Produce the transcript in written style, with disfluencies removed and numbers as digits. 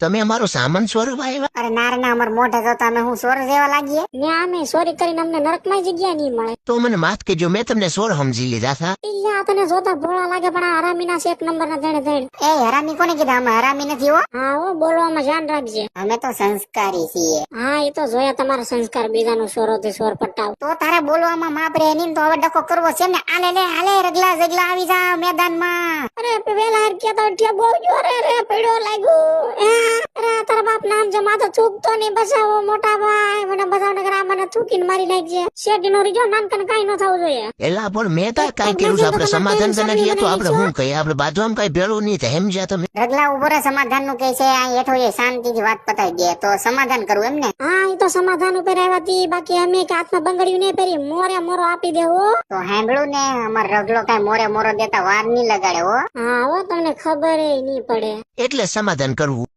તમે અમારો સામાન ચોરવા આવ્યા? અરે નારના અમાર મોઢે જોતા અમે હું સોર જેવા લાગીએ ને અમે ચોરી કરીને અમને નરકમાં જગ્યા નહીં મળે. તો મને માફ કરજો, મેં તમને ચોર સમજી લીધા હતા. ઈયા તને જોતા ભોળા લાગે પણ આ હરામીના છે એક નંબરના ધણે ધણ. એ હરામી કોને કીધા? અમે હરામી નથી હો. હા હો, બોલવામાં ધ્યાન રાખજે. અમે તો સંસ્કારી છીએ. હા એ તો જોયા તમારા સંસ્કાર, બીજાનો સોરોથી સોર પટાવ. તો તારે બોલવામાં માપ રે નહીં તો હવે ડખો કરવો છે ને. આલે લે આલે રગલા જગલા આવી જા મેદાનમાં. અરે પેલા હરક્યા તો ઠે બહુ જોર રે પડ્યો લાગ્યું. અરે તારા બાપ નામ જે માથો ચૂકતો નહીં, બચાવો મોટા ભાઈ, મને બચાવ નગર આ મને થૂકીને મારી નાખજે. શેઠીનો રીજો નાનકન કાઈ ન થવું જોઈએ. એલા પણ મેં તો કઈ કર્યું છે? આપણે સમાધાન તો નથી, તો આપણે શું કહીએ? આપણે બાજુમાં કઈ ભેળું નહીં થાય, સમજ્યા તમે? રગલા ઉભો રે, સમાધાન નું કે છે આ હેઠો એ શાંતિથી વાત પતાવી દે તો સમાધાન કરવું એમ ને? હા એ તો સમાધાન ઉપર આવ્યા, બાકી અમે કે હાથમાં બંગડીયું નહીં પહેરી મોરે મોરો આપી દેવો. તો સાંભળું ને, અમાર રગલો કઈ મોરે મોરો દેતા વાર નહીં લગાડે હો. હા હો, તમને ખબર નહીં પડે એટલે સમાધાન કરવું.